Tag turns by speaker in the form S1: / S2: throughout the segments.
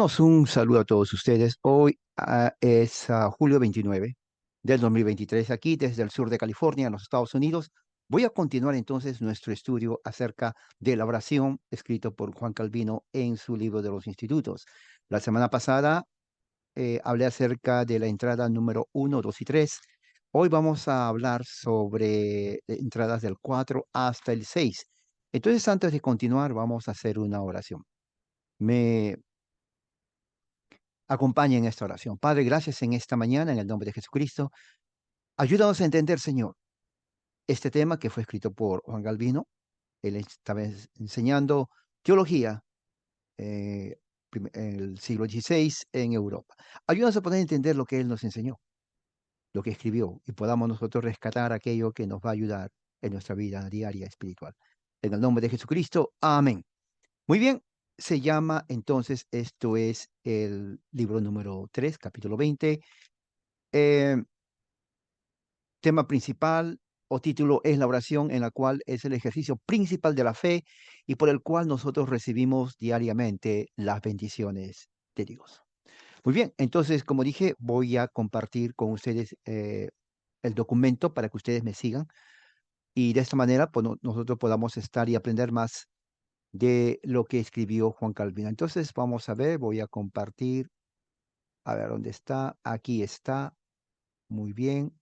S1: Hermanos, un saludo a todos ustedes. Hoy es julio 29 del 2023, aquí desde el sur de California, en los Estados Unidos. Voy a continuar entonces nuestro estudio acerca de la oración escrito por Juan Calvino en su libro de los Institutos. La semana pasada hablé acerca de la entrada número 1, 2 y 3. Hoy vamos a hablar sobre entradas del 4 hasta el 6. Entonces, antes de continuar, vamos a hacer una oración. Me Acompañen en esta oración. Padre, gracias en esta mañana, en el nombre de Jesucristo. Ayúdanos a entender, Señor, este tema que fue escrito por Juan Calvino. Él estaba enseñando teología en el siglo XVI en Europa. Ayúdanos a poder entender lo que él nos enseñó, lo que escribió, y podamos nosotros rescatar aquello que nos va a ayudar en nuestra vida diaria espiritual. En el nombre de Jesucristo, amén. Muy bien, se llama entonces, esto es el libro número 3, capítulo 20. Eh, Tema principal o título es la oración, en la cual es el ejercicio principal de la fe y por el cual nosotros recibimos diariamente las bendiciones de Dios. Muy bien, entonces, como dije, voy a compartir con ustedes el documento para que ustedes me sigan y de esta manera pues, nosotros podamos estar y aprender más de lo que escribió Juan Calvino. Entonces, vamos a ver, voy a compartir, a ver dónde está, aquí está, muy bien,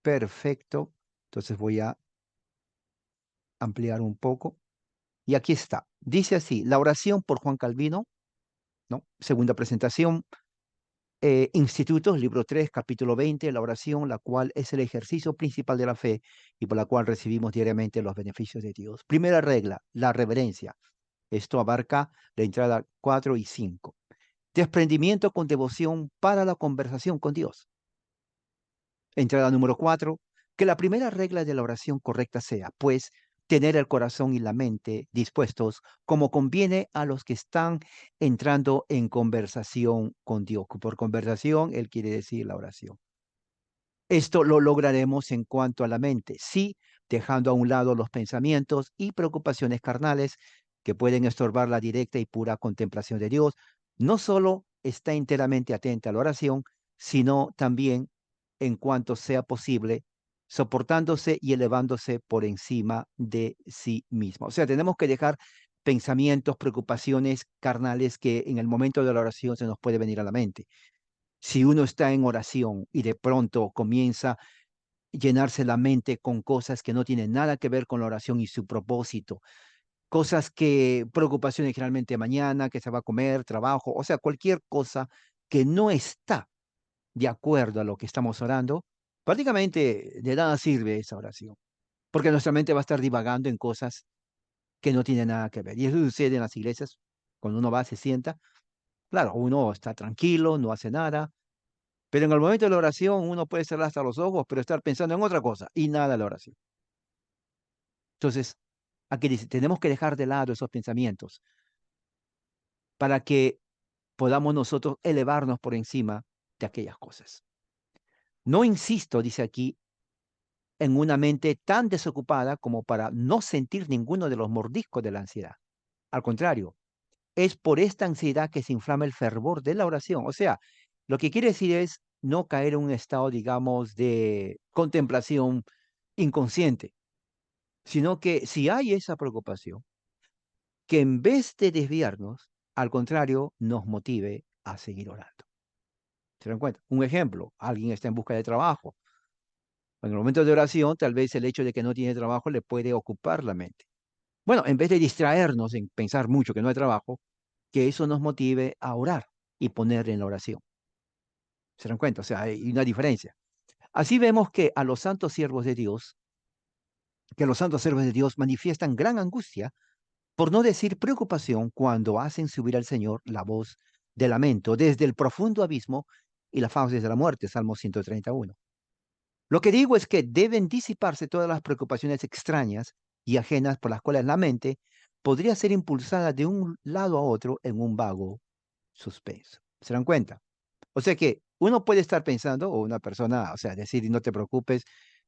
S1: perfecto. Entonces voy a ampliar un poco. Y aquí está. Dice así, la oración por Juan Calvino, ¿no? Segunda presentación, Institutos, libro 3 capítulo 20 la oración, la cual es el ejercicio principal de la fe y por la cual recibimos diariamente los beneficios de Dios. Primera regla, la reverencia. Esto abarca la entrada 4 y 5. Desprendimiento con devoción para la conversación con Dios. Entrada número 4, que la primera regla de la oración correcta sea, pues, tener el corazón y la mente dispuestos como conviene a los que están entrando en conversación con Dios. Por conversación, él quiere decir la oración. Esto lo lograremos en cuanto a la mente, sí, dejando a un lado los pensamientos y preocupaciones carnales que pueden estorbar la directa y pura contemplación de Dios. No solo está enteramente atenta a la oración, sino también, en cuanto sea posible, soportándose y elevándose por encima de sí mismo. O sea, tenemos que dejar pensamientos, preocupaciones carnales que en el momento de la oración se nos puede venir a la mente. Si uno está en oración y de pronto comienza a llenarse la mente con cosas que no tienen nada que ver con la oración y su propósito, cosas que, preocupaciones generalmente mañana, que se va a comer, trabajo, o sea, cualquier cosa que no está de acuerdo a lo que estamos orando, prácticamente de nada sirve esa oración, porque nuestra mente va a estar divagando en cosas que no tienen nada que ver. Y eso sucede en las iglesias, cuando uno va, se sienta, claro, uno está tranquilo, no hace nada, pero en el momento de la oración uno puede cerrar hasta los ojos, pero estar pensando en otra cosa y nada de la oración. Entonces, aquí dice, tenemos que dejar de lado esos pensamientos para que podamos nosotros elevarnos por encima de aquellas cosas. No insisto, dice aquí, en una mente tan desocupada como para no sentir ninguno de los mordiscos de la ansiedad. Al contrario, es por esta ansiedad que se inflama el fervor de la oración. O sea, lo que quiere decir es no caer en un estado, digamos, de contemplación inconsciente, sino que si hay esa preocupación, que en vez de desviarnos, al contrario, nos motive a seguir orando. ¿Se dan cuenta? Un ejemplo, alguien está en busca de trabajo. En el momento de oración, tal vez el hecho de que no tiene trabajo le puede ocupar la mente. Bueno, en vez de distraernos en pensar mucho que no hay trabajo, que eso nos motive a orar y poner en la oración. ¿Se dan cuenta? O sea, hay una diferencia. Así vemos que los santos siervos de Dios manifiestan gran angustia, por no decir preocupación, cuando hacen subir al Señor la voz de lamento desde el profundo abismo y las fauces de la muerte, Salmo 131. Lo que digo es que deben disiparse todas las preocupaciones extrañas y ajenas por las cuales la mente podría ser impulsada de un lado a otro en un vago suspenso. ¿Se dan cuenta? O sea que uno puede estar pensando, o una persona, o sea, decir no te preocupes,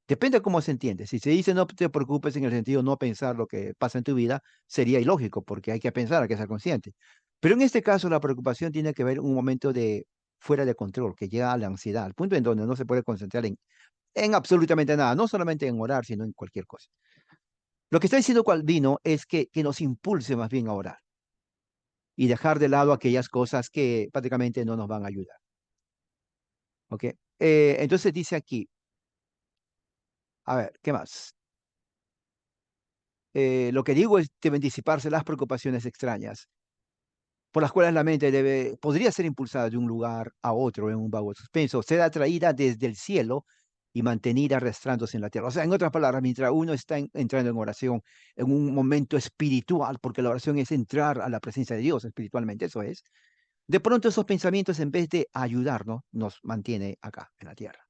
S1: depende de cómo se entiende. Si se dice no te preocupes en el sentido no pensar lo que pasa en tu vida, sería ilógico, porque hay que pensar, hay que ser consciente. Pero en este caso la preocupación tiene que ver un momento de fuera de control, que llega a la ansiedad, al punto en donde no se puede concentrar en absolutamente nada, no solamente en orar, sino en cualquier cosa. Lo que está diciendo Calvino es que nos impulse más bien a orar y dejar de lado aquellas cosas que prácticamente no nos van a ayudar. ¿Ok? Entonces dice aquí, a ver, ¿qué más? Lo que digo es deben disiparse las preocupaciones extrañas, por las cuales la mente podría ser impulsada de un lugar a otro en un vago suspenso, ser atraída desde el cielo y mantenida arrastrándose en la tierra. O sea, en otras palabras, mientras uno está entrando en oración, en un momento espiritual, porque la oración es entrar a la presencia de Dios espiritualmente, eso es, de pronto esos pensamientos, en vez de ayudarnos, nos mantiene acá, en la tierra.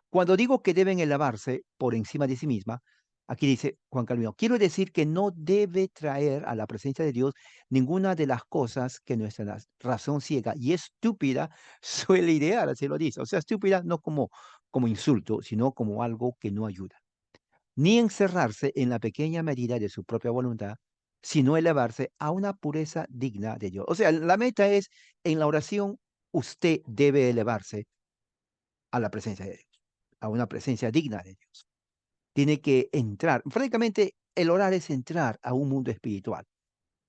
S1: Cuando digo que deben elevarse por encima de sí misma, aquí dice Juan Calvino, quiero decir que no debe traer a la presencia de Dios ninguna de las cosas que nuestra razón ciega y estúpida suele idear, así lo dice. O sea, estúpida no como insulto, sino como algo que no ayuda. Ni encerrarse en la pequeña medida de su propia voluntad, sino elevarse a una pureza digna de Dios. O sea, la meta es, en la oración, usted debe elevarse a la presencia de Dios, a una presencia digna de Dios. Tiene que entrar. Francamente, el orar es entrar a un mundo espiritual,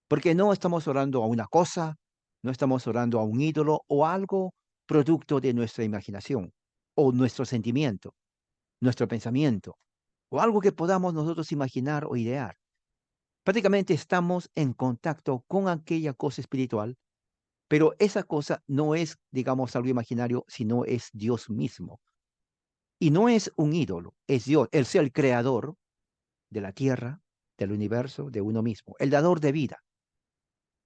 S1: porque no estamos orando a una cosa, no estamos orando a un ídolo o algo producto de nuestra imaginación o nuestro sentimiento, nuestro pensamiento, o algo que podamos nosotros imaginar o idear. Prácticamente estamos en contacto con aquella cosa espiritual, pero esa cosa no es, digamos, algo imaginario, sino es Dios mismo. Y no es un ídolo, es Dios, Él es el creador de la tierra, del universo, de uno mismo, el dador de vida,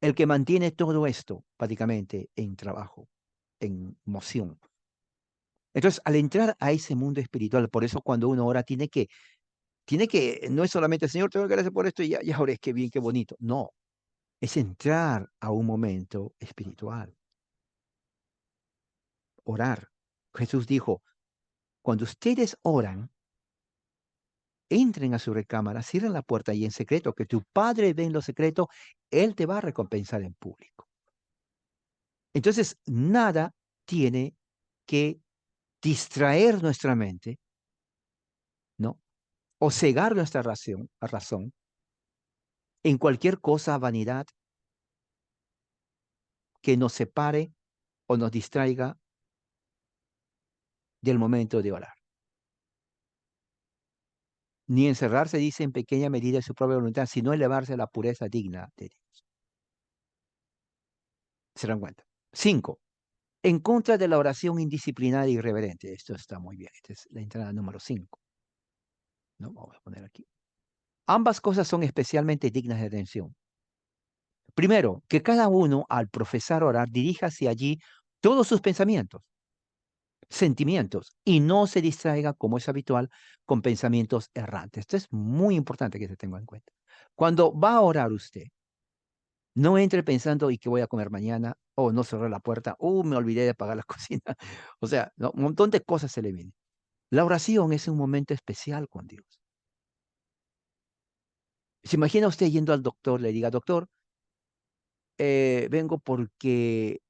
S1: el que mantiene todo esto prácticamente en trabajo, en moción. Entonces, al entrar a ese mundo espiritual, por eso cuando uno ora no es solamente, Señor, te doy gracias por esto y ya oré, qué bien, qué bonito. No, es entrar a un momento espiritual, orar. Jesús dijo, cuando ustedes oran, entren a su recámara, cierren la puerta y en secreto, que tu Padre ve en lo secreto, Él te va a recompensar en público. Entonces, nada tiene que distraer nuestra mente, ¿no? O cegar nuestra razón en cualquier cosa, vanidad, que nos separe o nos distraiga del momento de orar. Ni encerrarse, dice, en pequeña medida de su propia voluntad, sino elevarse a la pureza digna de Dios. ¿Se dan cuenta? 5. En contra de la oración indisciplinada e irreverente. Esto está muy bien. Esta es la entrada número 5. ¿No? Vamos a poner aquí. Ambas cosas son especialmente dignas de atención. Primero, que cada uno al profesar orar dirija hacia allí todos sus pensamientos, sentimientos, y no se distraiga, como es habitual, con pensamientos errantes. Esto es muy importante que se tenga en cuenta. Cuando va a orar usted, no entre pensando, ¿y qué voy a comer mañana? O no cerré la puerta, me olvidé de apagar la cocina. O sea, ¿no? Un montón de cosas se le vienen. La oración es un momento especial con Dios. ¿Se imagina usted yendo al doctor, le diga, doctor, vengo porque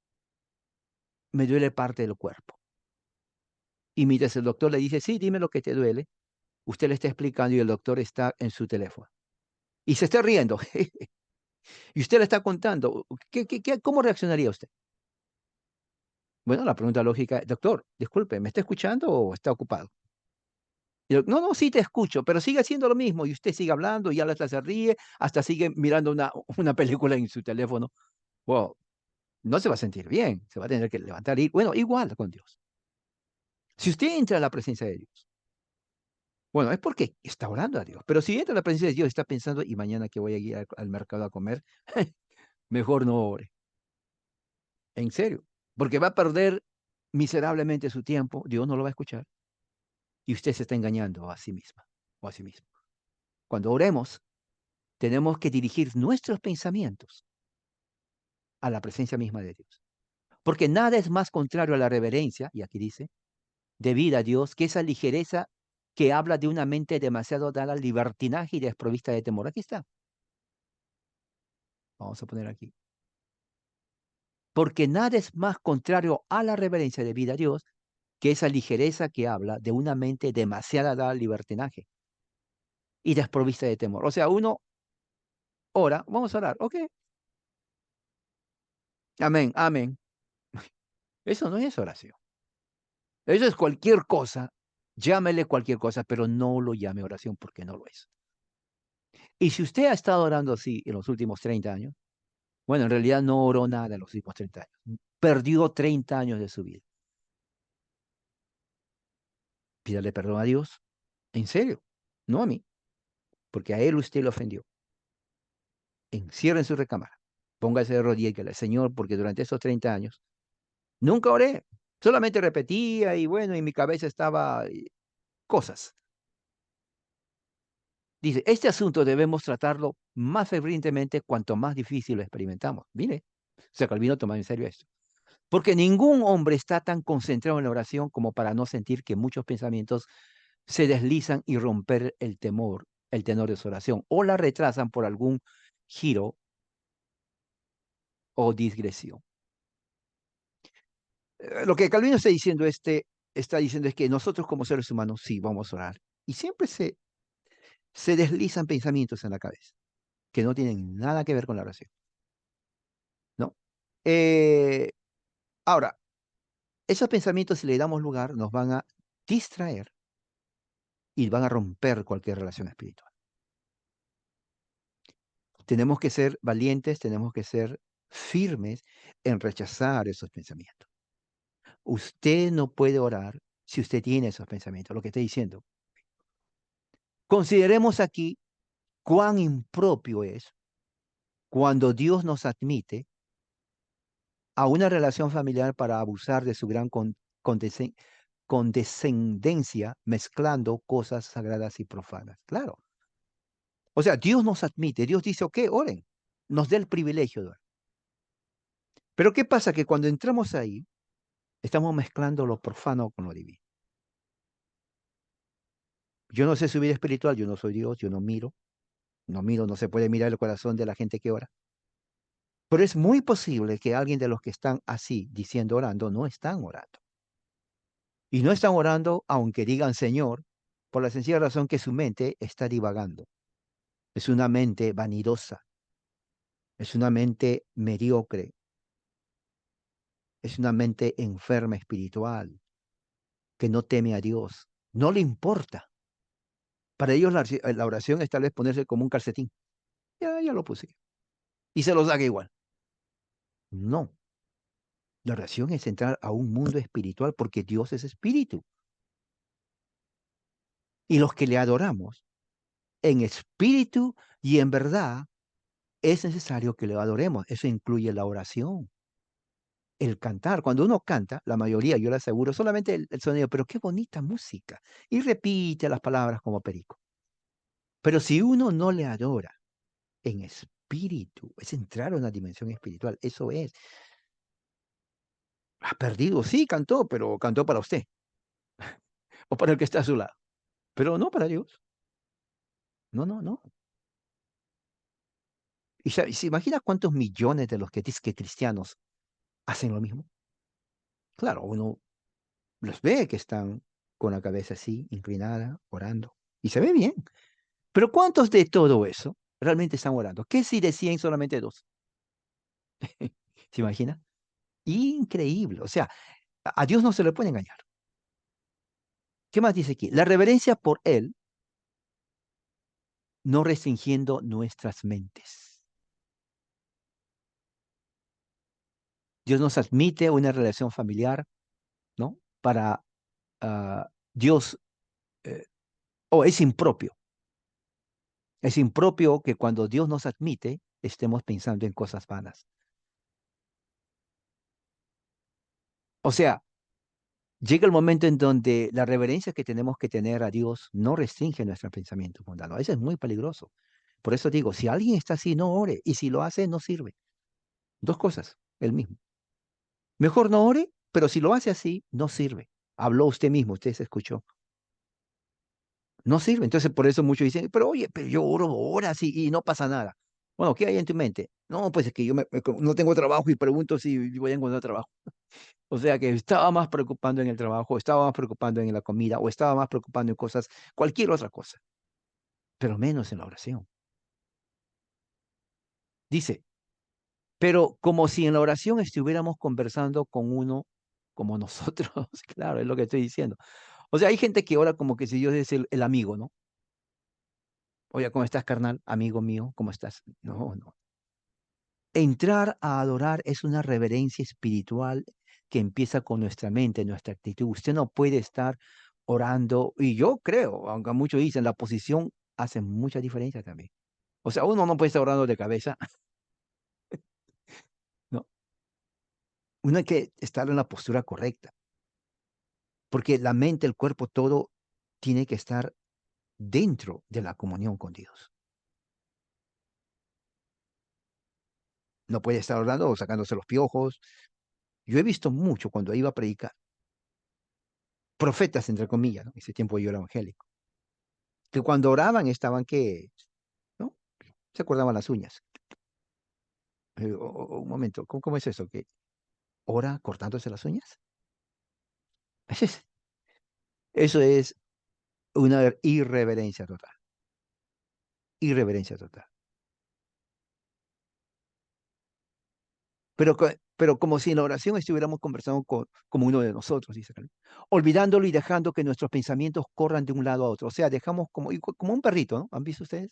S1: me duele parte del cuerpo? Y mientras el doctor le dice, sí, dime lo que te duele, usted le está explicando y el doctor está en su teléfono. Y se está riendo. Y usted le está contando. ¿Cómo reaccionaría usted? Bueno, la pregunta lógica, doctor, disculpe, ¿me está escuchando o está ocupado? No, no, sí te escucho, pero sigue haciendo lo mismo y usted sigue hablando y hasta se ríe, hasta sigue mirando una película en su teléfono. Wow, no se va a sentir bien, se va a tener que levantar y, bueno, igual con Dios. Si usted entra a la presencia de Dios, bueno, es porque está orando a Dios. Pero si entra a la presencia de Dios, está pensando, y mañana que voy a ir al mercado a comer, mejor no ore. En serio. Porque va a perder miserablemente su tiempo, Dios no lo va a escuchar, y usted se está engañando a sí misma o a sí mismo. Cuando oremos, tenemos que dirigir nuestros pensamientos a la presencia misma de Dios. Porque nada es más contrario a la reverencia, y aquí dice, debida a Dios, que esa ligereza que habla de una mente demasiado dada al libertinaje y desprovista de temor. Aquí está. Vamos a poner aquí. porque nada es más contrario a la reverencia debida a Dios que esa ligereza que habla de una mente demasiada dada al libertinaje y desprovista de temor. O sea, uno ora, vamos a orar, ok, amén, amén. Eso no es oración. Eso es cualquier cosa, llámele cualquier cosa, pero no lo llame oración porque no lo es. Y si usted ha estado orando así en los últimos 30 años, bueno, en realidad no oró nada en los últimos 30 años. Perdió 30 años de su vida. Pídale perdón a Dios, en serio, no a mí, porque a él usted le ofendió. Encierre en su recámara. Póngase de rodillas y dígale, Señor, porque durante esos 30 años nunca oré, solamente repetía y bueno, en mi cabeza estaba cosas. Dice, este asunto debemos tratarlo más fervientemente cuanto más difícil lo experimentamos. Mire, se Calvino toma en serio esto. Porque ningún hombre está tan concentrado en la oración como para no sentir que muchos pensamientos se deslizan y romper el tenor de su oración, o la retrasan por algún giro o digresión. Lo que Calvino está diciendo es que nosotros como seres humanos sí vamos a orar. Y siempre se deslizan pensamientos en la cabeza que no tienen nada que ver con la oración, ¿no? Eh, ahora, esos pensamientos, si le damos lugar, nos van a distraer y van a romper cualquier relación espiritual. Tenemos que ser valientes, tenemos que ser firmes en rechazar esos pensamientos. Usted no puede orar si usted tiene esos pensamientos, lo que estoy diciendo. Consideremos aquí cuán impropio es cuando Dios nos admite a una relación familiar para abusar de su gran condescendencia mezclando cosas sagradas y profanas. Claro. O sea, Dios nos admite, Dios dice, ok, oren, nos da el privilegio de orar. Pero ¿qué pasa? Que cuando entramos ahí, estamos mezclando lo profano con lo divino. Yo no sé su vida espiritual, yo no soy Dios, yo no miro, no miro, no se puede mirar el corazón de la gente que ora. Pero es muy posible que alguien de los que están así diciendo orando no están orando. Y no están orando aunque digan Señor, por la sencilla razón que su mente está divagando. Es una mente vanidosa, es una mente mediocre, es una mente enferma espiritual, que no teme a Dios. No le importa. Para ellos la oración es tal vez ponerse como un calcetín. Ya lo puse. Y se los haga igual. No. La oración es entrar a un mundo espiritual porque Dios es espíritu. Y los que le adoramos en espíritu y en verdad es necesario que le adoremos. Eso incluye la oración, el cantar. Cuando uno canta, la mayoría, yo le aseguro, solamente el sonido, pero qué bonita música. Y repite las palabras como perico. Pero si uno no le adora en espíritu, es entrar a una dimensión espiritual, eso es. Ha perdido, sí, cantó, pero cantó para usted o para el que está a su lado, pero no para Dios. No, no, no. ¿Y se imagina cuántos millones de los que dice que cristianos hacen lo mismo? Claro, uno los ve que están con la cabeza así, inclinada, orando, y se ve bien. Pero ¿cuántos de todo eso realmente están orando? ¿Qué si de 100 solamente 2? ¿Se imagina? Increíble. O sea, a Dios no se le puede engañar. ¿Qué más dice aquí? La reverencia por Él, no restringiendo nuestras mentes. Dios nos admite una relación familiar, ¿no? Para Dios, es impropio. Es impropio que cuando Dios nos admite, estemos pensando en cosas vanas. O sea, llega el momento en donde la reverencia que tenemos que tener a Dios no restringe nuestros pensamientos mundanos. Eso es muy peligroso. Por eso digo, si alguien está así, no ore. Y si lo hace, no sirve. Dos cosas, el mismo. Mejor no ore, pero si lo hace así, no sirve. Habló usted mismo, usted se escuchó. No sirve. Entonces, por eso muchos dicen, pero oye, pero yo oro horas y no pasa nada. Bueno, ¿qué hay en tu mente? No, pues es que yo no tengo trabajo y pregunto si voy a encontrar trabajo. O sea que estaba más preocupando en el trabajo, estaba más preocupando en la comida, o estaba más preocupando en cosas, cualquier otra cosa, pero menos en la oración. Dice, pero como si en la oración estuviéramos conversando con uno como nosotros. Claro, es lo que estoy diciendo. O sea, hay gente que ora como que si Dios es el amigo, ¿no? Oye, ¿cómo estás, carnal? Amigo mío, ¿cómo estás? No, no. Entrar a adorar es una reverencia espiritual que empieza con nuestra mente, nuestra actitud. Usted no puede estar orando, y yo creo, aunque muchos dicen, la posición hace mucha diferencia también. O sea, uno no puede estar orando de cabeza, no. Uno hay que estar en la postura correcta, porque la mente, el cuerpo, todo tiene que estar dentro de la comunión con Dios. No puede estar orando o sacándose los piojos. Yo he visto mucho cuando iba a predicar, profetas, entre comillas, ¿no? Ese tiempo yo era evangélico, que cuando oraban estaban que, ¿no? Se acordaban las uñas. Un momento, ¿cómo es eso? ¿Que ora cortándose las uñas? Eso es una irreverencia total, irreverencia total. Pero como si en la oración estuviéramos conversando como uno de nosotros, dice acá, ¿no? Olvidándolo y dejando que nuestros pensamientos corran de un lado a otro. O sea, dejamos como un perrito, ¿no? ¿Han visto ustedes?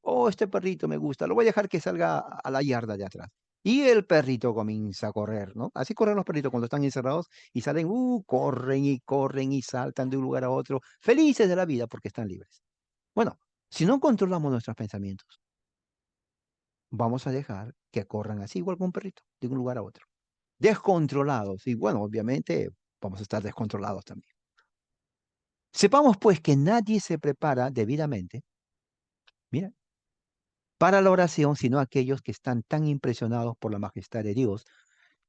S1: Oh, este perrito me gusta, lo voy a dejar que salga a la yarda de atrás. Y el perrito comienza a correr, ¿no? Así corren los perritos cuando están encerrados y salen, corren y saltan de un lugar a otro, felices de la vida porque están libres. Bueno, si no controlamos nuestros pensamientos, vamos a dejar que corran así, igual que un perrito, de un lugar a otro. Descontrolados. Y bueno, obviamente vamos a estar descontrolados también. Sepamos pues que nadie se prepara debidamente, mira, para la oración, sino aquellos que están tan impresionados por la majestad de Dios,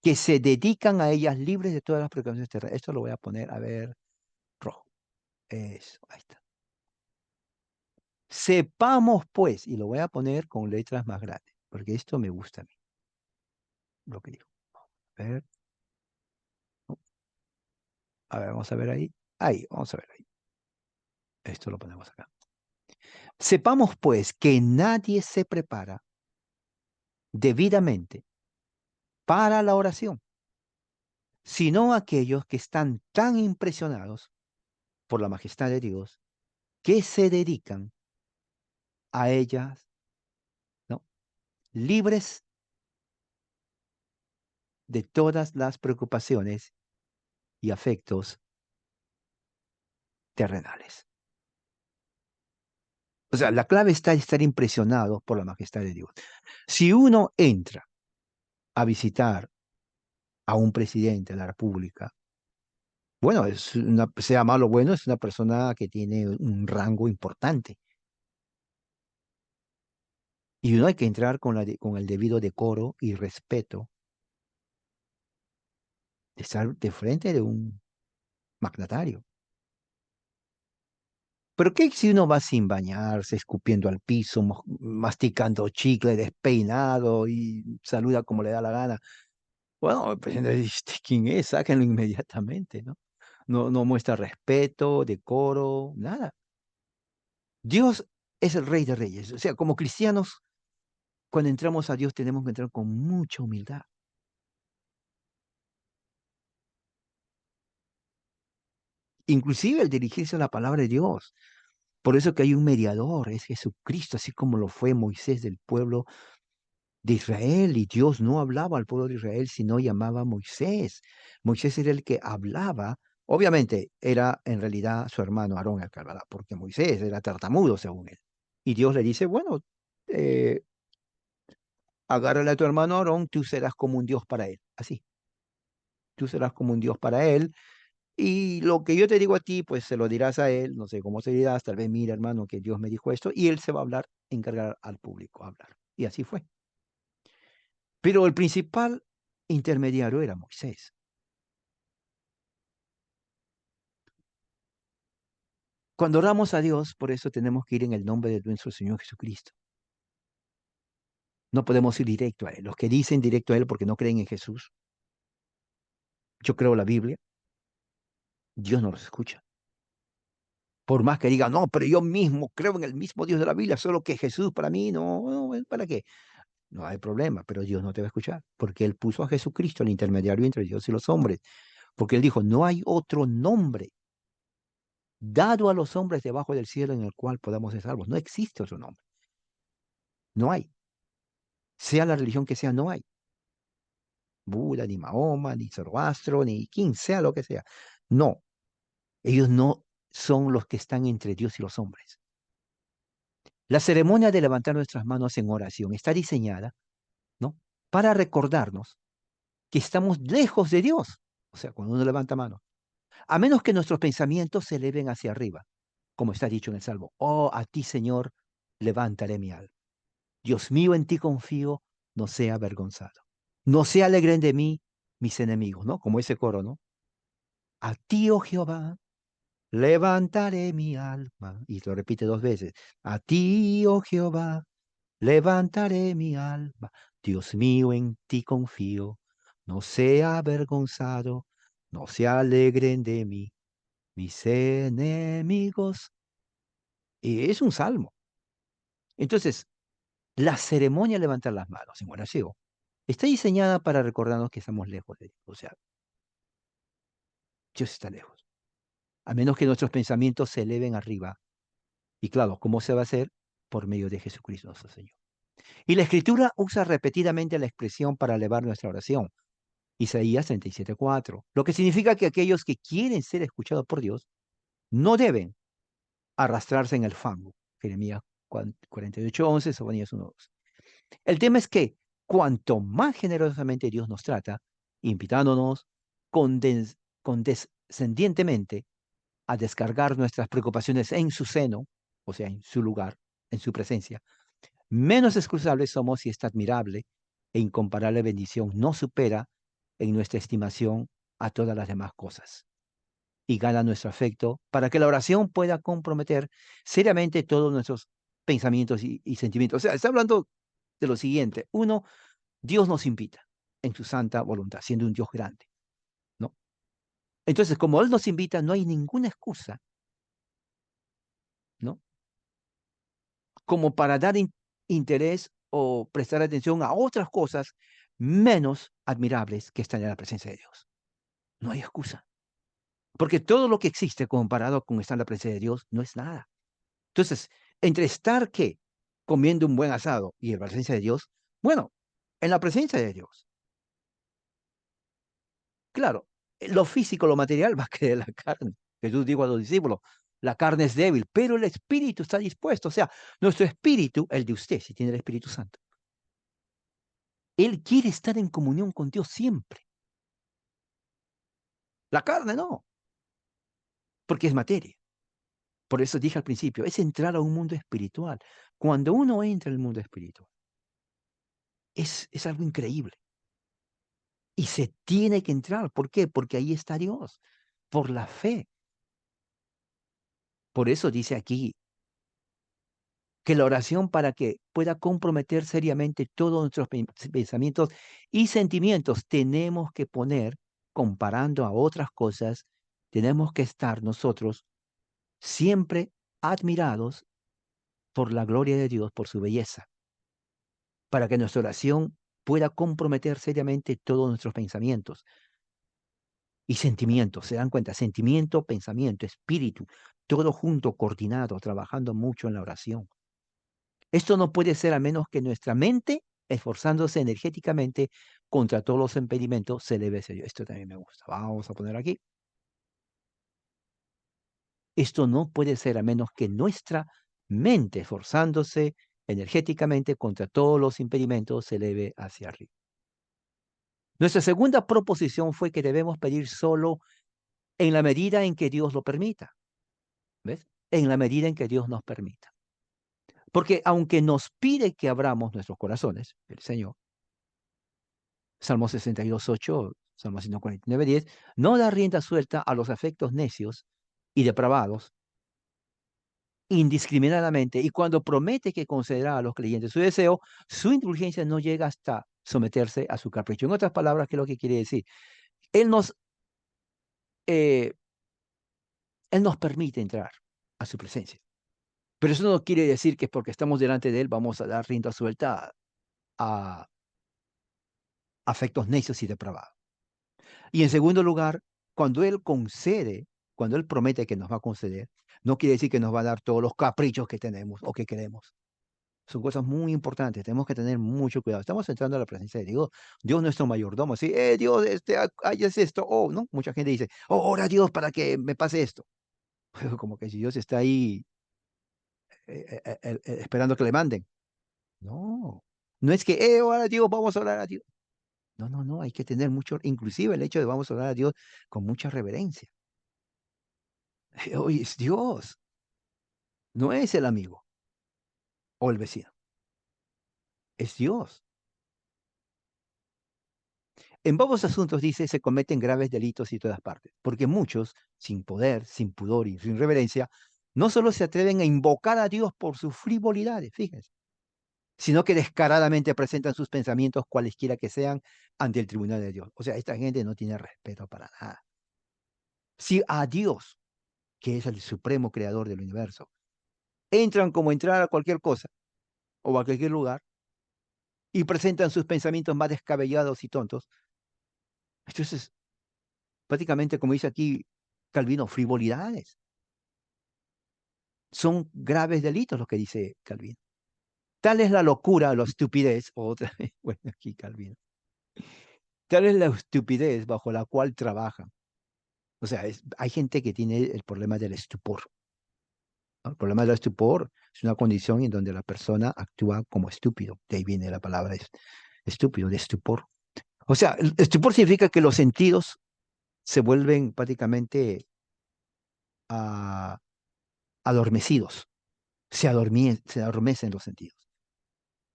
S1: que se dedican a ellas libres de todas las precauciones terrestres. Esto lo voy a poner, a ver, rojo. Eso, ahí está. Sepamos pues, y lo voy a poner con letras más grandes, porque esto me gusta a mí, lo que digo. A ver, ¿no? A ver, vamos a ver ahí. Ahí, vamos a ver ahí. Esto lo ponemos acá. Sepamos pues que nadie se prepara debidamente para la oración, sino aquellos que están tan impresionados por la majestad de Dios que se dedican a ellas, ¿no? Libres de todas las preocupaciones y afectos terrenales. O sea, la clave está en estar impresionado por la majestad de Dios. Si uno entra a visitar a un presidente de la República, bueno, sea malo o bueno, es una persona que tiene un rango importante. Y uno hay que entrar con el debido decoro y respeto de estar de frente de un magnatario. Pero ¿qué si uno va sin bañarse, escupiendo al piso, masticando chicle, despeinado y saluda como le da la gana? Bueno, el presidente dice, ¿quién es? Sáquenlo inmediatamente, ¿no? No, no muestra respeto, decoro, nada. Dios es el Rey de Reyes. O sea, como cristianos, cuando entramos a Dios tenemos que entrar con mucha humildad. Inclusive el dirigirse a la palabra de Dios. Por eso que hay un mediador, es Jesucristo, así como lo fue Moisés del pueblo de Israel. Y Dios no hablaba al pueblo de Israel, sino llamaba a Moisés. Moisés era el que hablaba. Obviamente era en realidad su hermano Aarón el que hablaba, porque Moisés era tartamudo según él. Y Dios le dice, bueno, eh, agárrale a tu hermano Aarón, tú serás como un Dios para él. Así, tú serás como un Dios para él. Y lo que yo te digo a ti, pues se lo dirás a él, no sé cómo se dirás, tal vez mira, hermano, que Dios me dijo esto, y él se va a hablar, encargar al público a hablar. Y así fue. Pero el principal intermediario era Moisés. Cuando oramos a Dios, por eso tenemos que ir en el nombre de nuestro Señor Jesucristo. No podemos ir directo a Él. Los que dicen directo a Él porque no creen en Jesús, yo creo la Biblia, Dios no los escucha. Por más que digan, no, pero yo mismo creo en el mismo Dios de la Biblia, solo que Jesús para mí no, ¿para qué? No hay problema, pero Dios no te va a escuchar, porque Él puso a Jesucristo, el intermediario entre Dios y los hombres, porque Él dijo, no hay otro nombre dado a los hombres debajo del cielo en el cual podamos ser salvos. No existe otro nombre, no hay. Sea la religión que sea, no hay. Buda, ni Mahoma, ni Zoroastro, ni quien sea lo que sea. No, ellos no son los que están entre Dios y los hombres. La ceremonia de levantar nuestras manos en oración está diseñada, ¿no? Para recordarnos que estamos lejos de Dios. O sea, cuando uno levanta mano, a menos que nuestros pensamientos se eleven hacia arriba, como está dicho en el Salmo. Oh, a ti, Señor, levantaré mi alma. Dios mío, en ti confío, no sea avergonzado. No se alegren de mí mis enemigos, ¿no? Como ese coro, ¿no? A ti, oh Jehová, levantaré mi alma. Y lo repite dos veces. A ti, oh Jehová, levantaré mi alma. Dios mío, en ti confío. No sea avergonzado, no se alegren de mí mis enemigos. Y es un salmo. Entonces, la ceremonia de levantar las manos en oración está diseñada para recordarnos que estamos lejos de Dios. O sea, Dios está lejos. A menos que nuestros pensamientos se eleven arriba. Y claro, ¿cómo se va a hacer? Por medio de Jesucristo nuestro Señor. Y la Escritura usa repetidamente la expresión para elevar nuestra oración. Isaías 37:4. Lo que significa que aquellos que quieren ser escuchados por Dios no deben arrastrarse en el fango. Jeremías 48:11, Sofonías 1:2. El tema es que cuanto más generosamente Dios nos trata, invitándonos condescendientemente a descargar nuestras preocupaciones en su seno, o sea, en su lugar, en su presencia, menos excusables somos y esta admirable e incomparable bendición no supera en nuestra estimación a todas las demás cosas y gana nuestro afecto para que la oración pueda comprometer seriamente todos nuestros pensamientos y sentimientos. O sea, está hablando de lo siguiente. Uno, Dios nos invita en su santa voluntad, siendo un Dios grande, ¿no? Entonces, como Él nos invita, no hay ninguna excusa, ¿no? Como para dar interés o prestar atención a otras cosas menos admirables que están en la presencia de Dios. No hay excusa. Porque todo lo que existe comparado con estar en la presencia de Dios no es nada. Entonces, entre estar ¿qué? Comiendo un buen asado y en la presencia de Dios, bueno, en la presencia de Dios, claro, lo físico, lo material va a querer la carne. Jesús dijo a los discípulos, la carne es débil, pero el espíritu está dispuesto. O sea, nuestro espíritu, el de usted, si tiene el Espíritu Santo, él quiere estar en comunión con Dios siempre. La carne no, porque es materia. Por eso dije al principio, es entrar a un mundo espiritual. Cuando uno entra en el mundo espiritual, es algo increíble. Y se tiene que entrar. ¿Por qué? Porque ahí está Dios, por la fe. Por eso dice aquí que la oración para que pueda comprometer seriamente todos nuestros pensamientos y sentimientos, tenemos que poner, comparando a otras cosas, tenemos que estar nosotros siempre admirados por la gloria de Dios, por su belleza, para que nuestra oración pueda comprometer seriamente todos nuestros pensamientos y sentimientos. ¿Se dan cuenta? Sentimiento, pensamiento, espíritu, todo junto, coordinado, trabajando mucho en la oración. Esto no puede ser a menos que nuestra mente, esforzándose energéticamente contra todos los impedimentos, se eleve hacia Dios. Esto también me gusta. Vamos a poner aquí. Esto no puede ser a menos que nuestra mente, esforzándose energéticamente contra todos los impedimentos, se eleve hacia arriba. Nuestra segunda proposición fue que debemos pedir solo en la medida en que Dios lo permita. ¿Ves? En la medida en que Dios nos permita. Porque aunque nos pide que abramos nuestros corazones, el Señor, Salmo 62:8, Salmo 149:10, no da rienda suelta a los afectos necios y depravados, indiscriminadamente, y cuando promete que concederá a los creyentes su deseo, su indulgencia no llega hasta someterse a su capricho. En otras palabras, ¿qué es lo que quiere decir? Él nos, eh, él nos permite entrar a su presencia. Pero eso no quiere decir que porque estamos delante de Él vamos a dar rienda suelta a afectos necios y depravados. Y en segundo lugar, cuando Él concede, cuando Él promete que nos va a conceder, no quiere decir que nos va a dar todos los caprichos que tenemos o que queremos. Son cosas muy importantes, tenemos que tener mucho cuidado. Estamos entrando a la presencia de Dios. Dios nuestro mayordomo, ¿sí? Dios, es esto. Oh, ¿no? Mucha gente dice, oh, ora Dios para que me pase esto. Como que si Dios está ahí esperando que le manden. No, no es que, ora Dios, vamos a orar a Dios. No, no, no, hay que tener mucho, inclusive el hecho de vamos a orar a Dios con mucha reverencia. Hoy es Dios, no es el amigo o el vecino, es Dios. En varios asuntos, dice, se cometen graves delitos y todas partes, porque muchos, sin poder, sin pudor y sin reverencia, no solo se atreven a invocar a Dios por sus frivolidades, fíjense, sino que descaradamente presentan sus pensamientos, cualesquiera que sean, ante el tribunal de Dios. O sea, esta gente no tiene respeto para nada. Si a Dios, que es el supremo creador del universo, entran como entrar a cualquier cosa o a cualquier lugar y presentan sus pensamientos más descabellados y tontos, entonces, prácticamente, como dice aquí Calvino, frivolidades. Son graves delitos los que dice Calvino. Tal es la locura, la estupidez, o otra vez, bueno, aquí Calvino. Tal es la estupidez bajo la cual trabajan. O sea, hay gente que tiene el problema del estupor, ¿no? El problema del estupor es una condición en donde la persona actúa como estúpido. De ahí viene la palabra estúpido, de estupor. O sea, el estupor significa que los sentidos se vuelven prácticamente ah, adormecidos. Se adormecen los sentidos,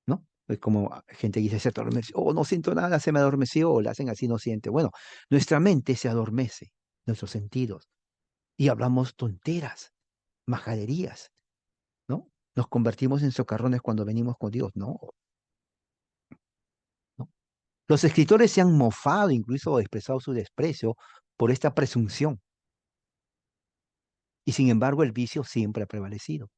S1: ¿no? Es como gente que dice, se adormeció, oh, no siento nada, se me adormeció, o le hacen así, no siente. Bueno, nuestra mente se adormece, nuestros sentidos, y hablamos tonteras, majaderías, ¿no? Nos convertimos en socarrones cuando venimos con Dios. No, no. Los escritores se han mofado, incluso expresado su desprecio por esta presunción, y sin embargo el vicio siempre ha prevalecido.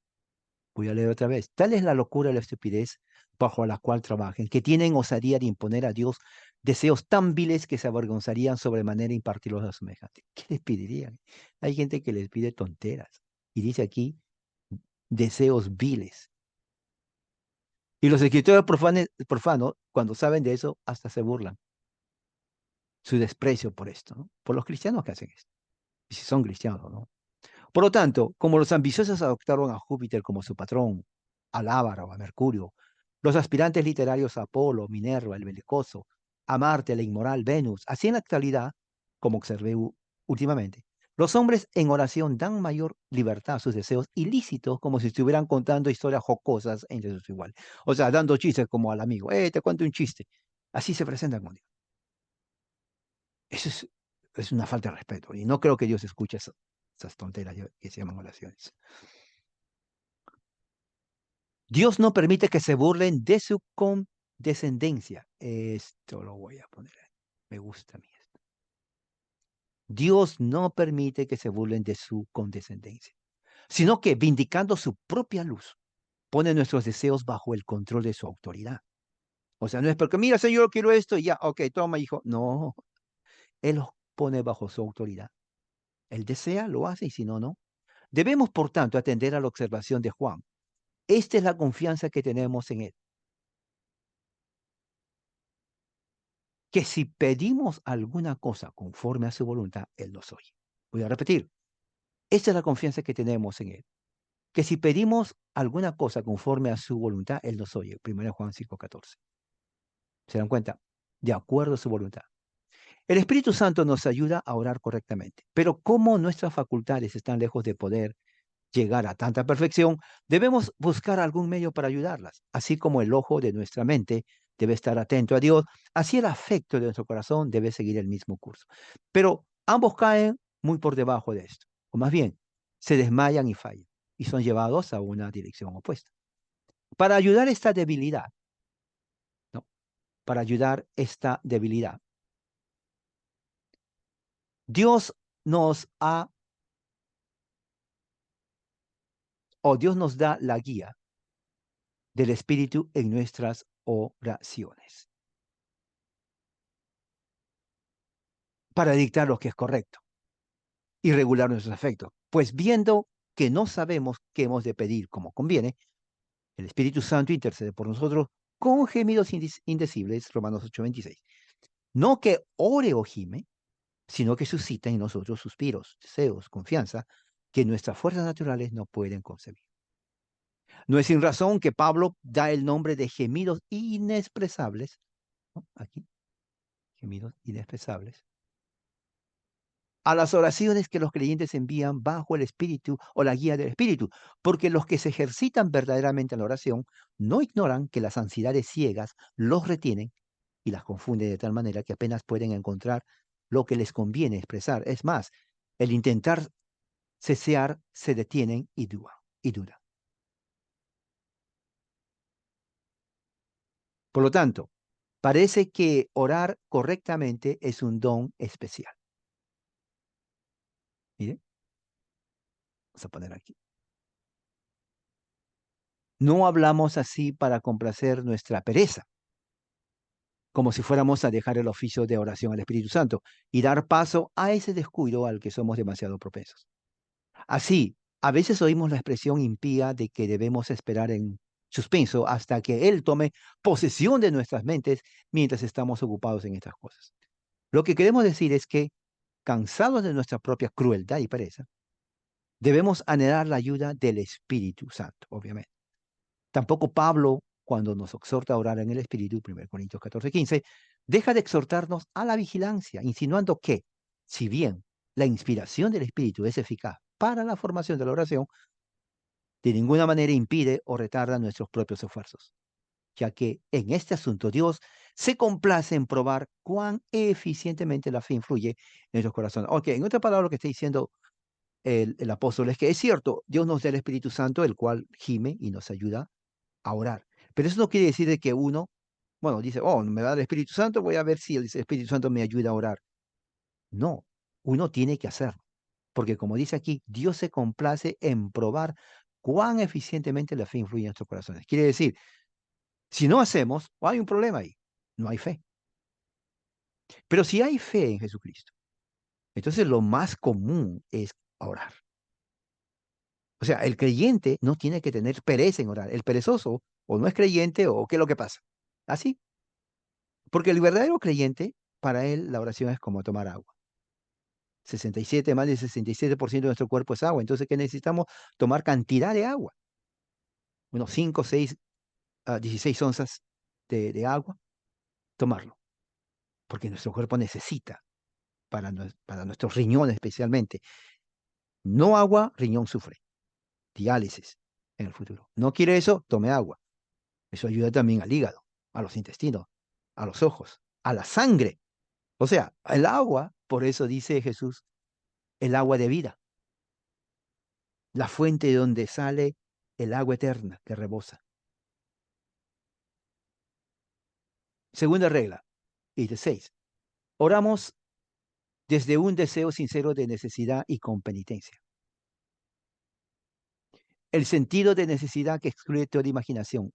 S1: Voy a leer otra vez. Tal es la locura y la estupidez bajo la cual trabajen, que tienen osadía de imponer a Dios deseos tan viles que se avergonzarían sobremanera impartirlos a semejantes. ¿Qué les pedirían? Hay gente que les pide tonteras. Y dice aquí, deseos viles. Y los escritores profanos, cuando saben de eso, hasta se burlan. Su desprecio por esto, ¿no? Por los cristianos que hacen esto. Y si son cristianos, ¿no? Por lo tanto, como los ambiciosos adoptaron a Júpiter como su patrón, a Lábaro, a Mercurio, los aspirantes literarios a Apolo, Minerva, el belicoso, a Marte, la inmoral Venus, así en la actualidad, como observé últimamente, los hombres en oración dan mayor libertad a sus deseos ilícitos como si estuvieran contando historias jocosas entre sus iguales. O sea, dando chistes como al amigo, te cuento un chiste. Así se presentan con Dios. Eso es una falta de respeto y no creo que Dios escuche esas tonteras que se llaman oraciones. Dios no permite que se burlen de su condescendencia. Esto lo voy a poner ahí. Me gusta a mí esto. Dios no permite que se burlen de su condescendencia, sino que vindicando su propia luz, pone nuestros deseos bajo el control de su autoridad. O sea, no es porque, mira, Señor, quiero esto y ya, ok, toma, hijo. No, Él los pone bajo su autoridad. Él desea, lo hace y si no, no. Debemos, por tanto, atender a la observación de Juan. Esta es la confianza que tenemos en Él, que si pedimos alguna cosa conforme a su voluntad, Él nos oye. Voy a repetir, esta es la confianza que tenemos en Él, que si pedimos alguna cosa conforme a su voluntad, Él nos oye. 1 Juan 5:14. ¿Se dan cuenta? De acuerdo a su voluntad. El Espíritu Santo nos ayuda a orar correctamente, pero como nuestras facultades están lejos de poder llegar a tanta perfección, debemos buscar algún medio para ayudarlas, así como el ojo de nuestra mente debe estar atento a Dios, así el afecto de nuestro corazón debe seguir el mismo curso. Pero ambos caen muy por debajo de esto, o más bien, se desmayan y fallan. y son llevados a una dirección opuesta. Para ayudar esta debilidad, ¿no? Para ayudar esta debilidad, Dios nos ha, o Dios nos da la guía del Espíritu en nuestras oraciones, para dictar lo que es correcto y regular nuestros afectos. Pues viendo que no sabemos qué hemos de pedir como conviene, el Espíritu Santo intercede por nosotros con gemidos indecibles, Romanos 8:26. No que ore o gime, sino que suscita en nosotros suspiros, deseos, confianza, que nuestras fuerzas naturales no pueden concebir. No es sin razón que Pablo da el nombre de gemidos inexpresables, ¿no? Aquí, gemidos inexpresables, a las oraciones que los creyentes envían bajo el Espíritu o la guía del Espíritu, porque los que se ejercitan verdaderamente en la oración no ignoran que las ansiedades ciegas los retienen y las confunden de tal manera que apenas pueden encontrar lo que les conviene expresar. Es más, el intentar cesear se detienen y dudan. Por lo tanto, parece que orar correctamente es un don especial. Mire, vamos a poner aquí. No hablamos así para complacer nuestra pereza, como si fuéramos a dejar el oficio de oración al Espíritu Santo y dar paso a ese descuido al que somos demasiado propensos. Así, a veces oímos la expresión impía de que debemos esperar en suspenso hasta que Él tome posesión de nuestras mentes mientras estamos ocupados en estas cosas. Lo que queremos decir es que, cansados de nuestra propia crueldad y pereza, debemos anhelar la ayuda del Espíritu Santo, obviamente. Tampoco Pablo, cuando nos exhorta a orar en el Espíritu, 1 Corintios 14:15, deja de exhortarnos a la vigilancia, insinuando que, si bien la inspiración del Espíritu es eficaz para la formación de la oración, de ninguna manera impide o retarda nuestros propios esfuerzos, ya que en este asunto Dios se complace en probar cuán eficientemente la fe influye en nuestros corazones. Ok, en otra palabra, lo que está diciendo el apóstol es que es cierto, Dios nos da el Espíritu Santo, el cual gime y nos ayuda a orar. Pero eso no quiere decir de que uno, bueno, dice, oh, me da el Espíritu Santo, voy a ver si el Espíritu Santo me ayuda a orar. No, uno tiene que hacerlo. Porque como dice aquí, Dios se complace en probar cuán eficientemente la fe influye en nuestros corazones. Quiere decir, si no hacemos, hay un problema ahí. No hay fe. Pero si hay fe en Jesucristo, entonces lo más común es orar. O sea, el creyente no tiene que tener pereza en orar. El perezoso o no es creyente o qué es lo que pasa. Así. Porque el verdadero creyente, para él la oración es como tomar agua. 67, más del 67% de nuestro cuerpo es agua. Entonces, ¿qué necesitamos? Tomar cantidad de agua. Unos 5, 6, 16 onzas de agua, tomarlo. Porque nuestro cuerpo necesita, para nuestros riñones especialmente. No agua, riñón sufre. Diálisis en el futuro. No quiere eso, tome agua. Eso ayuda también al hígado, a los intestinos, a los ojos, a la sangre. O sea, el agua, por eso dice Jesús, el agua de vida, la fuente de donde sale el agua eterna que rebosa. Segunda regla, y de 6. Oramos desde un deseo sincero de necesidad y con penitencia. El sentido de necesidad que excluye toda imaginación.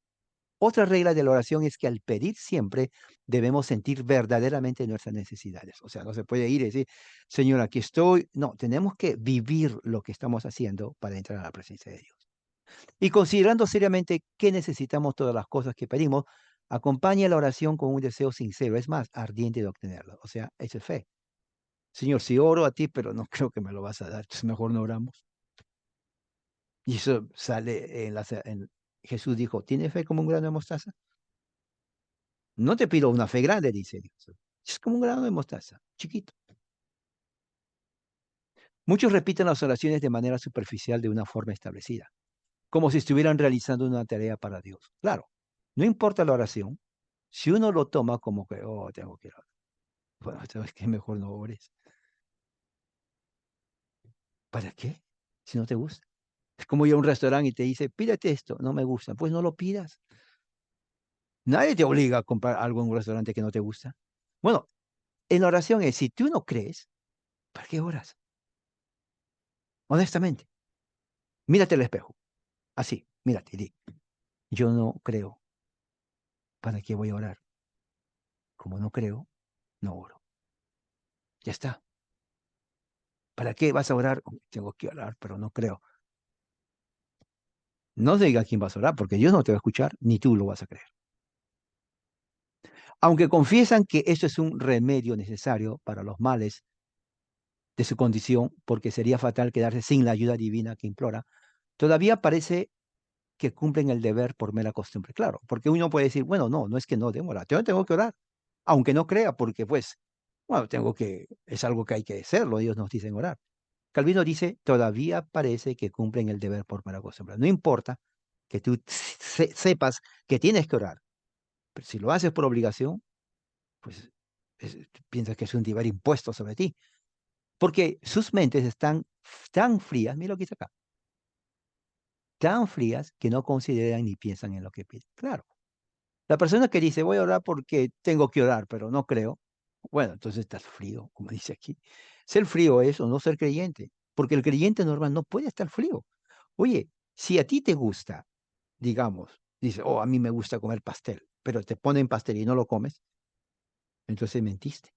S1: Otra regla de la oración es que al pedir siempre debemos sentir verdaderamente nuestras necesidades. O sea, no se puede ir y decir, Señor, aquí estoy. No, tenemos que vivir lo que estamos haciendo para entrar a la presencia de Dios. Y considerando seriamente que necesitamos todas las cosas que pedimos, acompaña la oración con un deseo sincero, es más, ardiente de obtenerlo. O sea, eso es fe. Señor, si oro a ti, pero no creo que me lo vas a dar, entonces mejor no oramos. Y eso sale Jesús dijo, ¿tiene fe como un grano de mostaza? No te pido una fe grande, dice Dios. Es como un grano de mostaza, chiquito. Muchos repiten las oraciones de manera superficial de una forma establecida, como si estuvieran realizando una tarea para Dios. Claro, no importa la oración, si uno lo toma como que, oh, tengo que orar. Bueno, ¿sabes qué? Mejor no ores. ¿Para qué? Si no te gusta. Es como ir a un restaurante y te dice, pídete esto, no me gusta. Pues no lo pidas. Nadie te obliga a comprar algo en un restaurante que no te gusta. Bueno, en la oración es, si tú no crees, ¿para qué oras? Honestamente, mírate al espejo. Así, mírate y di, yo no creo. ¿Para qué voy a orar? Como no creo, no oro. Ya está. ¿Para qué vas a orar? Tengo que orar, pero no creo. No diga a quién vas a orar, porque Dios no te va a escuchar, ni tú lo vas a creer. Aunque confiesan que eso es un remedio necesario para los males de su condición, porque sería fatal quedarse sin la ayuda divina que implora, todavía parece que cumplen el deber por mera costumbre. Claro, porque uno puede decir, bueno, no es que no debo orar, yo tengo que orar, aunque no crea, porque pues, bueno, es algo que hay que hacerlo, Dios nos dice orar. Calvino dice, todavía parece que cumplen el deber por mera costumbre. No importa que tú sepas que tienes que orar, pero si lo haces por obligación, pues piensas que es un deber impuesto sobre ti, porque sus mentes están tan frías, mira lo que dice acá, tan frías que no consideran ni piensan en lo que piden. Claro, la persona que dice, voy a orar porque tengo que orar, pero no creo, bueno, entonces estás frío, como dice aquí. Ser frío es o no ser creyente, porque el creyente normal no puede estar frío. Oye, si a ti te gusta, digamos, dice, oh, a mí me gusta comer pastel, pero te ponen pastel y no lo comes, entonces mentiste.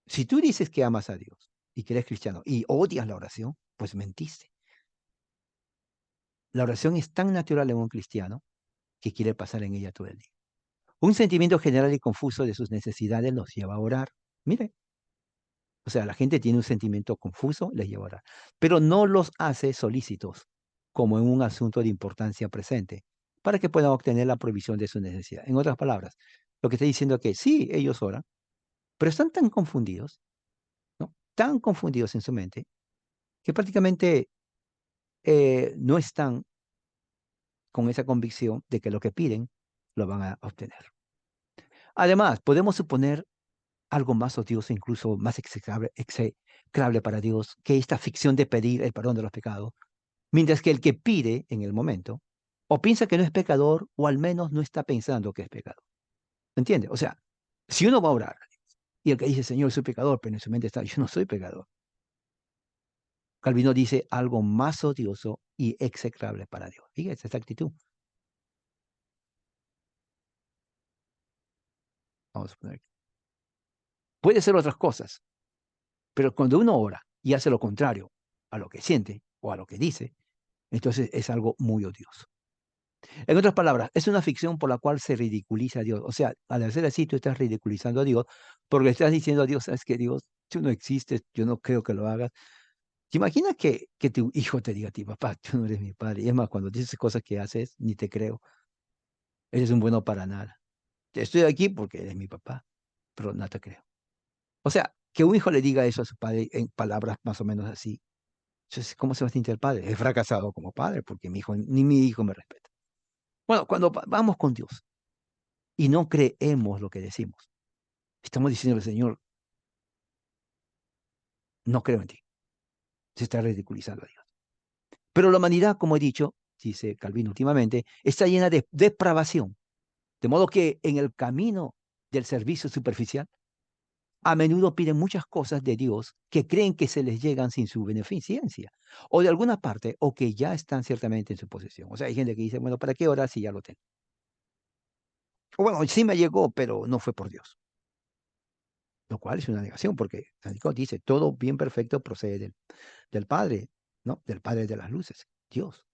S1: Si tú dices que amas a Dios y que eres cristiano y odias la oración, pues mentiste. La oración es tan natural en un cristiano que quiere pasar en ella todo el día. Un sentimiento general y confuso de sus necesidades los lleva a orar. Mire, o sea, la gente tiene un sentimiento confuso, les lleva a orar, pero no los hace solícitos, como en un asunto de importancia presente, para que puedan obtener la provisión de su necesidad. En otras palabras, lo que está diciendo es que sí, ellos oran, pero están tan confundidos, ¿no? Tan confundidos en su mente, que prácticamente no están con esa convicción de que lo que piden lo van a obtener. Además, podemos suponer algo más odioso, incluso más execrable para Dios, que esta ficción de pedir el perdón de los pecados, mientras que el que pide en el momento, o piensa que no es pecador, o al menos no está pensando que es pecador. ¿Entiende? O sea, si uno va a orar y el que dice, Señor, soy pecador, pero en su mente está, yo no soy pecador. Calvino dice algo más odioso y execrable para Dios. Fíjate esta actitud. Vamos a poner. Puede ser otras cosas, pero cuando uno ora y hace lo contrario a lo que siente o a lo que dice, entonces es algo muy odioso. En otras palabras, es una ficción por la cual se ridiculiza a Dios. O sea, al hacer así, tú estás ridiculizando a Dios porque estás diciendo a Dios, sabes que Dios, tú no existes, yo no creo que lo hagas. ¿Te imaginas que tu hijo te diga a ti, papá, tú no eres mi padre? Y es más, cuando dices cosas que haces, ni te creo. Eres un bueno para nada. Estoy aquí porque eres mi papá, pero no te creo. O sea, que un hijo le diga eso a su padre en palabras más o menos así. Entonces, ¿cómo se va a sentir el padre? He fracasado como padre porque mi hijo, ni mi hijo me respeta. Bueno, cuando vamos con Dios y no creemos lo que decimos, estamos diciendo al Señor, no creo en ti. Se está ridiculizando a Dios. Pero la humanidad, como he dicho, dice Calvino últimamente, está llena de depravación. De modo que en el camino del servicio superficial, a menudo piden muchas cosas de Dios que creen que se les llegan sin su beneficencia, o de alguna parte, o que ya están ciertamente en su posesión. O sea, hay gente que dice, bueno, ¿para qué orar si ya lo tengo? O bueno, sí me llegó, pero no fue por Dios. Lo cual es una negación, porque San Nicolás dice, todo bien perfecto procede del Padre, ¿no? Del Padre de las luces, Dios.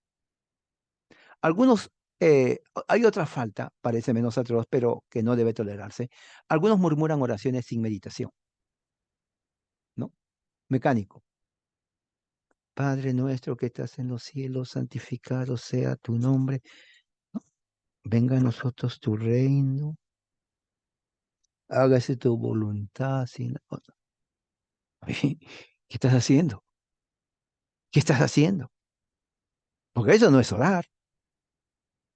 S1: Algunos, hay otra falta, parece menos atroz, pero que no debe tolerarse. Algunos murmuran oraciones sin meditación, ¿no? Mecánico. Padre nuestro que estás en los cielos, santificado sea tu nombre. ¿No? Venga a nosotros tu reino, hágase tu voluntad. ¿Qué estás haciendo? ¿Qué estás haciendo? Porque eso no es orar,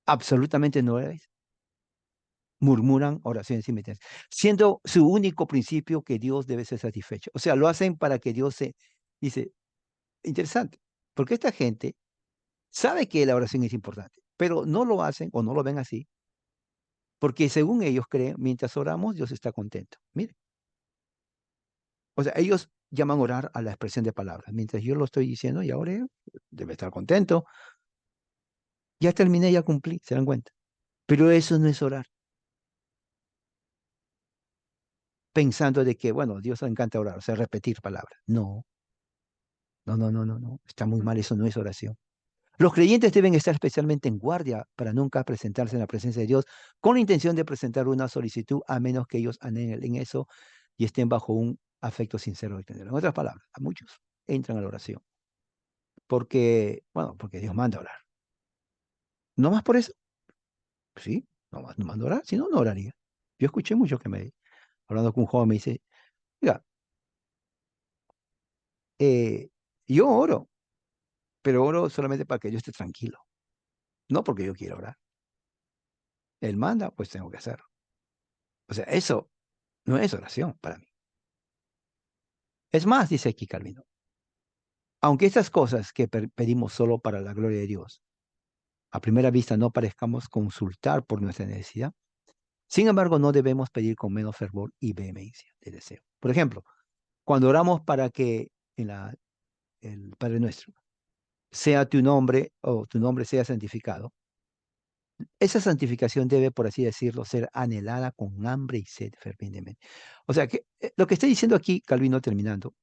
S1: absolutamente no es. Murmuran oraciones sin meditación, siendo su único principio que Dios debe ser satisfecho. O sea, lo hacen para que Dios se, dice, interesante. Porque esta gente sabe que la oración es importante, pero no lo hacen o no lo ven así, porque según ellos creen, mientras oramos, Dios está contento. Mire, o sea, ellos llaman orar a la expresión de palabras. Mientras yo lo estoy diciendo, ya oré, debe estar contento. Ya terminé, ya cumplí, se dan cuenta. Pero eso no es orar, pensando de que, bueno, Dios le encanta orar, o sea, repetir palabras. No, no, no, no, no, no. Está muy mal, eso no es oración. Los creyentes deben estar especialmente en guardia para nunca presentarse en la presencia de Dios con la intención de presentar una solicitud, a menos que ellos anhelen eso y estén bajo un afecto sincero de tenerlo. En otras palabras, a muchos entran a la oración porque, bueno, porque Dios manda a orar. No más por eso, sí, no más, no manda a orar, si no, no oraría. Yo escuché mucho que hablando con un joven, me dice, oiga, eh, yo oro, pero oro solamente para que yo esté tranquilo, no porque yo quiera orar. Él manda, pues tengo que hacerlo. O sea, eso no es oración para mí. Es más, dice aquí Calvino, aunque estas cosas que pedimos solo para la gloria de Dios, a primera vista no parezcamos consultar por nuestra necesidad, sin embargo no debemos pedir con menos fervor y vehemencia de deseo. Por ejemplo, cuando oramos para que en el Padre Nuestro sea tu nombre o tu nombre sea santificado, esa santificación debe, por así decirlo, ser anhelada con hambre y sed fervientemente. O sea, que lo que está diciendo aquí Calvino terminando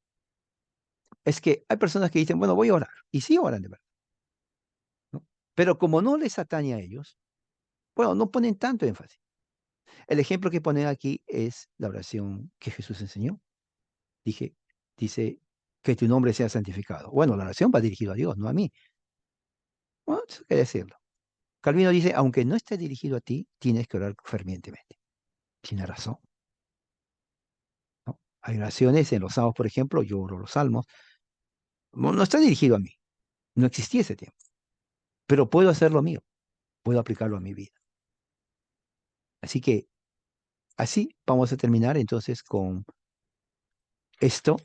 S1: es que hay personas que dicen, bueno, voy a orar, y sí oran de verdad, ¿no? Pero como no les atañe a ellos, bueno, no ponen tanto énfasis. El ejemplo que ponen aquí es la oración que Jesús enseñó. Dije, dice, que tu nombre sea santificado. Bueno, la oración va dirigida a Dios, no a mí. Bueno, eso hay que decirlo. Calvino dice, aunque no esté dirigido a ti, tienes que orar fervientemente. Tiene razón, ¿no? Hay oraciones en los salmos, por ejemplo, yo oro los salmos, no, no está dirigido a mí, no existía ese tiempo, pero puedo hacer lo mío, puedo aplicarlo a mi vida. Así que así vamos a terminar entonces con esto.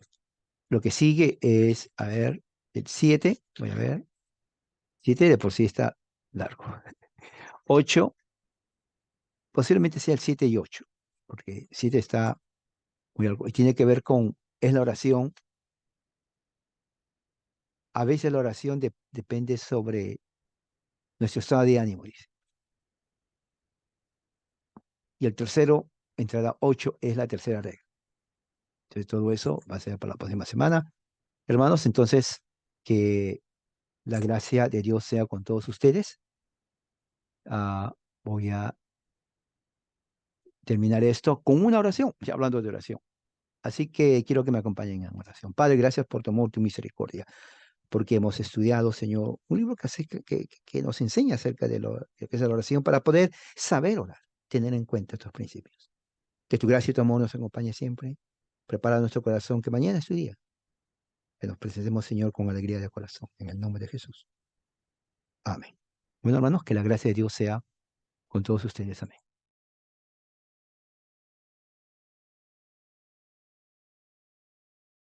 S1: Lo que sigue es, a ver, el 7, voy a ver, 7 de por sí está largo. 8, posiblemente sea el 7 y 8, porque 7 está muy largo y tiene que ver con, es la oración. A veces la oración depende sobre nuestro estado de ánimo, dice. Y el tercero, entrada 8, es la tercera regla. Entonces todo eso va a ser para la próxima semana. Hermanos, entonces, que la gracia de Dios sea con todos ustedes. Ah, voy a terminar esto con una oración, ya hablando de oración. Así que quiero que me acompañen en oración. Padre, gracias por tu amor, tu misericordia, porque hemos estudiado, Señor, un libro que nos enseña acerca de lo que es la oración para poder saber orar, tener en cuenta estos principios. Que tu gracia y tu amor nos acompañe siempre. Prepara nuestro corazón, que mañana es tu día. Que nos presentemos, Señor, con alegría de corazón. En el nombre de Jesús. Amén. Bueno, hermanos, que la gracia de Dios sea con todos ustedes. Amén.